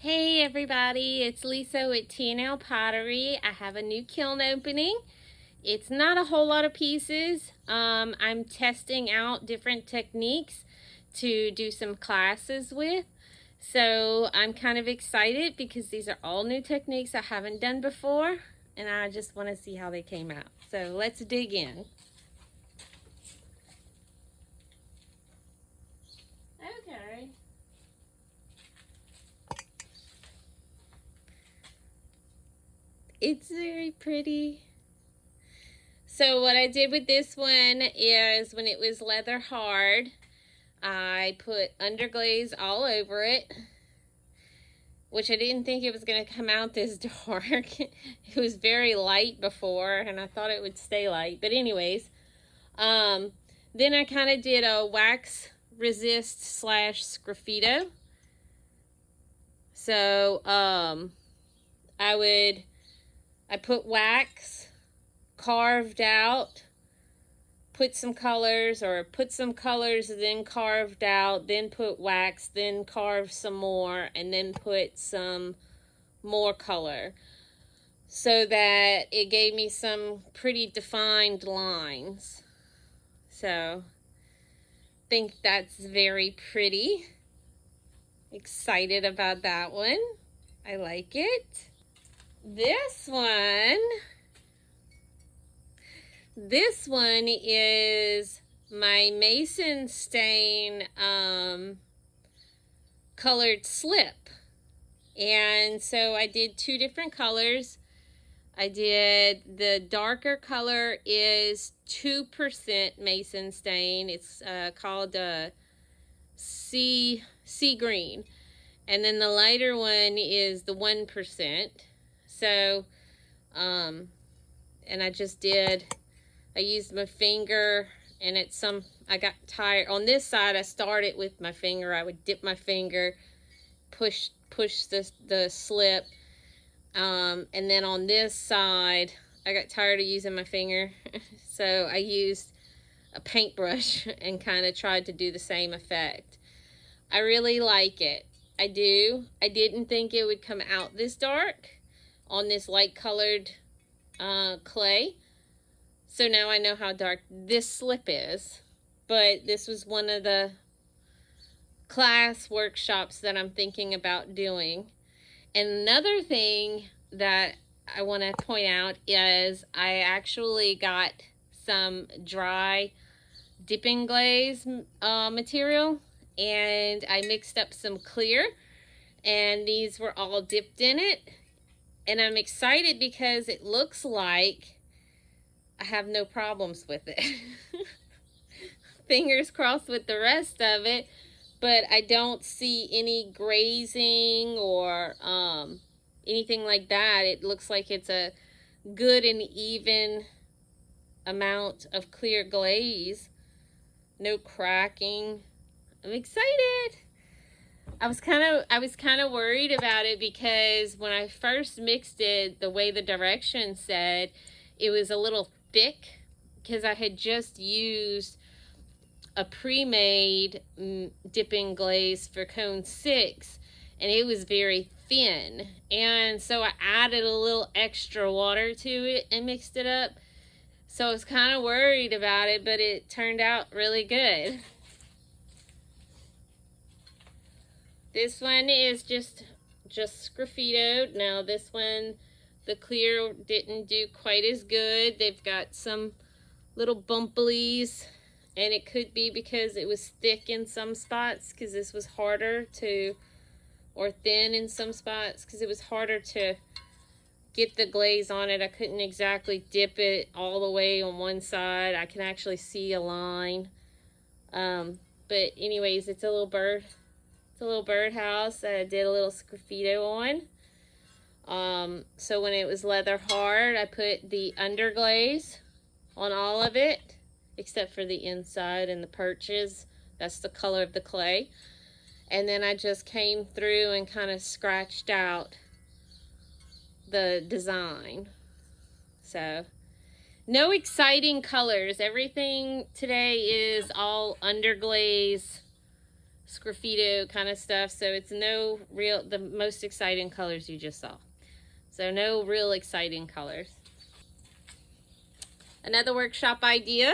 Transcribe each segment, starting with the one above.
Hey everybody, it's Lisa at TNL-Pottery. I have a new kiln opening. It's not a whole lot of pieces. I'm testing out different techniques to do some classes with. So I'm kind of excited because these are all new techniques I haven't done before, and I just want to see how they came out. So let's dig in. Okay. It's very pretty. So what I did with this one is when it was leather hard, I put underglaze all over it, which I didn't think it was going to come out this dark. It was very light before, and I thought it would stay light. But anyways, then I kind of did a wax resist / sgraffito. So I put wax, carved out, put some colors, then carved out, then put wax, then carved some more, and then put some more color, so that it gave me some pretty defined lines. So I think that's very pretty. Excited about that one. I like it. This one is my Mason stain colored slip. And so I did two different colors. I did the darker color is 2% Mason stain. It's called sea green. And then the lighter one is the 1%. So, and I used my finger, and I got tired. On this side, I started with my finger. I would dip my finger, push the slip. And then on this side, I got tired of using my finger. So I used a paintbrush and kind of tried to do the same effect. I really like it. I do. I didn't think it would come out this dark on this light colored clay. So now I know how dark this slip is. But this was one of the class workshops that I'm thinking about doing. And another thing that I want to point out is I actually got some dry dipping glaze material, and I mixed up some clear, and these were all dipped in it. And I'm excited because it looks like I have no problems with it. Fingers crossed with the rest of it, but I don't see any grazing or anything like that. It looks like it's a good and even amount of clear glaze. No cracking. I'm excited. I was kind of worried about it because when I first mixed it, the way the directions said, it was a little thick because I had just used a pre-made dipping glaze for cone 6, and it was very thin, and so I added a little extra water to it and mixed it up. So I was kind of worried about it, but it turned out really good. This one is just sgraffitoed. Now this one, the clear didn't do quite as good. They've got some little bumplies, and it could be because it was thick in some spots, because this was harder to, or thin in some spots, because it was harder to get the glaze on it. I couldn't exactly dip it all the way on one side. I can actually see a line. But anyways, it's a little bird. It's a little birdhouse that I did a little sgraffito on. So when it was leather hard, I put the underglaze on all of it, except for the inside and the perches. That's the color of the clay. And then I just came through and kind of scratched out the design. So no exciting colors. Everything today is all underglaze sgraffito kind of stuff. So it's no real, the most exciting colors you just saw. So no real exciting colors. Another workshop idea.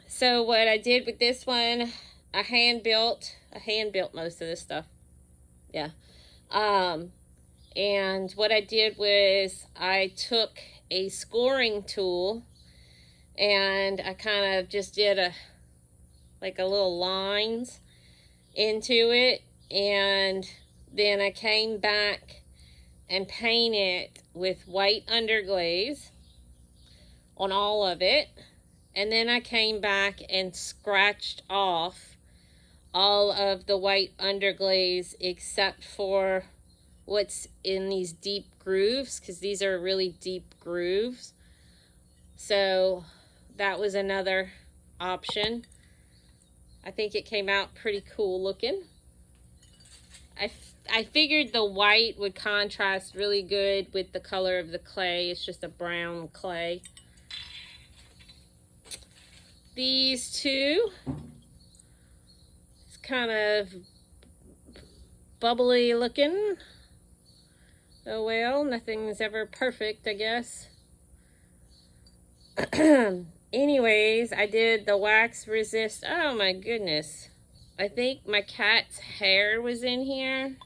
So what I did with this one, I hand built most of this stuff. Yeah. And what I did was I took a scoring tool and I kind of just did a little lines into it, and then I came back and painted with white underglaze on all of it, and then I came back and scratched off all of the white underglaze except for what's in these deep grooves, because these are really deep grooves. So that was another option. I think it came out pretty cool looking. I figured the white would contrast really good with the color of the clay. It's just a brown clay. These two, it's kind of bubbly looking. Oh well, nothing's ever perfect, I guess. Anyways, I did the wax resist. Oh my goodness. I think my cat's hair was in here.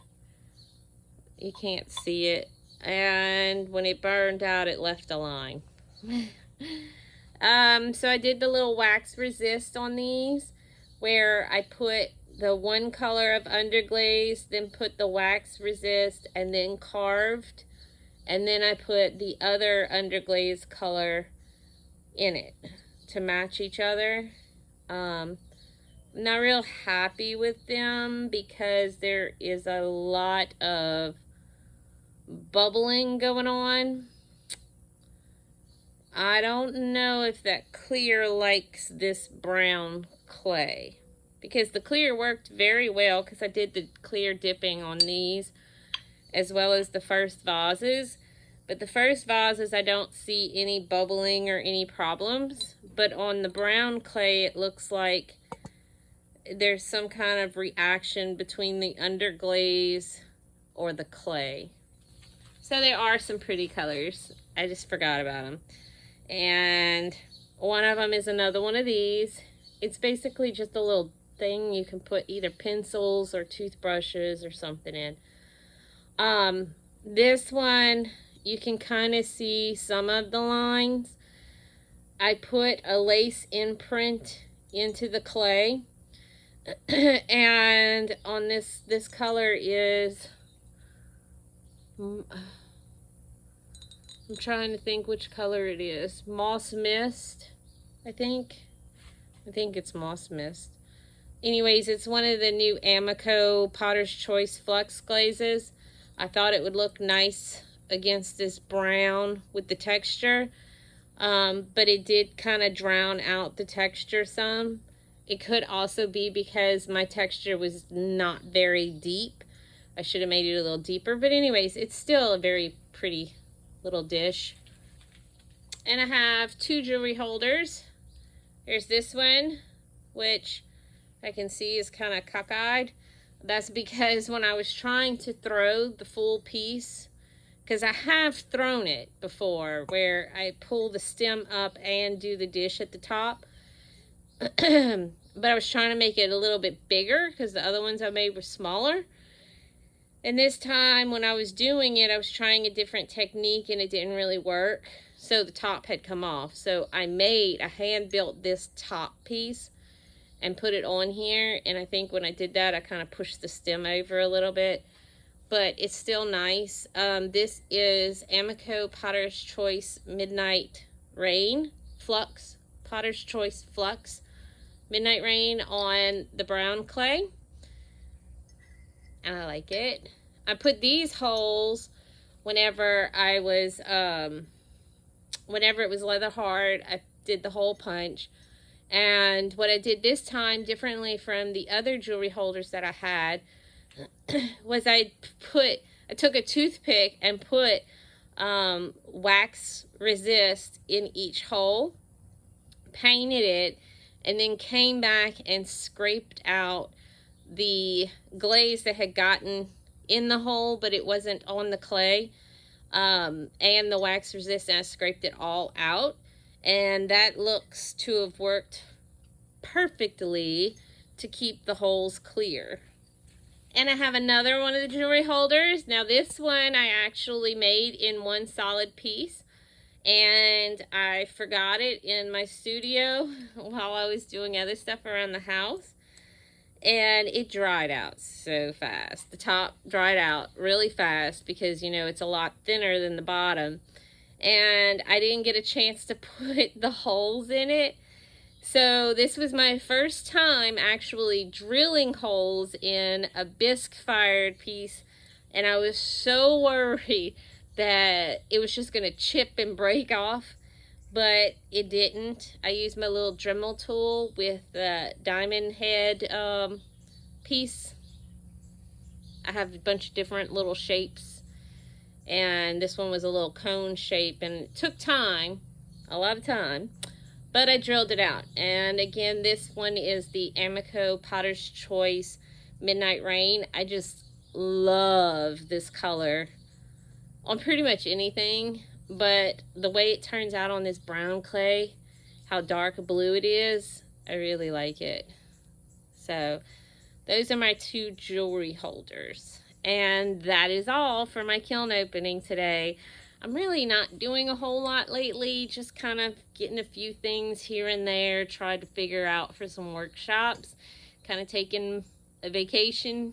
You can't see it. And when it burned out, it left a line. So I did the little wax resist on these, where I put the one color of underglaze, then put the wax resist, and then carved. And then I put the other underglaze color in it to match each other. Not real happy with them because there is a lot of bubbling going on. I don't know if that clear likes this brown clay, because the clear worked very well because I did the clear dipping on these as well as the first vases. But the first vases, I don't see any bubbling or any problems. But on the brown clay, it looks like there's some kind of reaction between the underglaze or the clay. So there are some pretty colors. I just forgot about them. And one of them is another one of these. It's basically just a little thing you can put either pencils or toothbrushes or something in. This one, you can kind of see some of the lines. I put a lace imprint into the clay. And on this color is, I'm trying to think which color it is. Moss Mist, I think it's Moss Mist. Anyways, it's one of the new Amico Potter's Choice Flux glazes. I thought it would look nice against this brown with the texture, but it did kind of drown out the texture some. It could also be because my texture was not very deep. I should have made it a little deeper, but anyways, it's still a very pretty little dish. And I have two jewelry holders. There's this one, which I can see is kind of cockeyed. That's because when I was trying to throw the full piece, because I have thrown it before, where I pull the stem up and do the dish at the top. But I was trying to make it a little bit bigger because the other ones I made were smaller. And this time when I was doing it, I was trying a different technique and it didn't really work. So the top had come off. So I hand built this top piece and put it on here. And I think when I did that, I kind of pushed the stem over a little bit. But it's still nice. This is Amico Potter's Choice Midnight Rain Flux. Potter's Choice Flux Midnight Rain on the brown clay. And I like it. I put these holes whenever it was leather hard. I did the hole punch. And what I did this time, differently from the other jewelry holders that I had, was I took a toothpick and put wax resist in each hole, painted it, and then came back and scraped out the glaze that had gotten in the hole, but it wasn't on the clay, and the wax resistant. I scraped it all out, and that looks to have worked perfectly to keep the holes clear. And I have another one of the jewelry holders. Now this one I actually made in one solid piece, and I forgot it in my studio while I was doing other stuff around the house, and it dried out so fast. The top dried out really fast because, you know, it's a lot thinner than the bottom, and I didn't get a chance to put the holes in it. So this was my first time actually drilling holes in a bisque fired piece, and I was so worried that it was just gonna chip and break off, but it didn't. I used my little Dremel tool with the diamond head piece. I have a bunch of different little shapes, and this one was a little cone shape, and it took time, a lot of time, but I drilled it out. And again, this one is the Amico Potter's Choice Midnight Rain. I just love this color on pretty much anything, but the way it turns out on this brown clay, how dark blue it is, I really like it. So those are my two jewelry holders, and that is all for my kiln opening today. I'm really not doing a whole lot lately, just kind of getting a few things here and there, tried to figure out for some workshops, kind of taking a vacation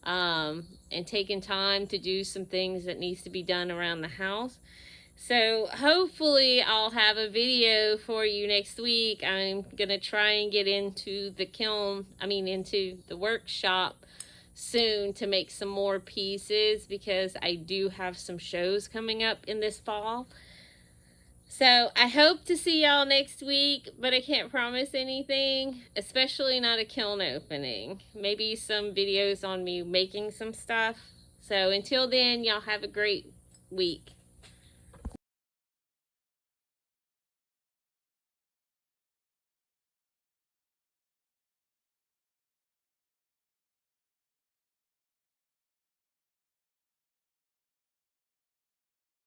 and taking time to do some things that needs to be done around the house. So hopefully I'll have a video for you next week. I'm gonna try and get into the kiln, into the workshop soon to make some more pieces, because I do have some shows coming up in this fall. So I hope to see y'all next week, but I can't promise anything, especially not a kiln opening. Maybe some videos on me making some stuff. So until then, y'all have a great week.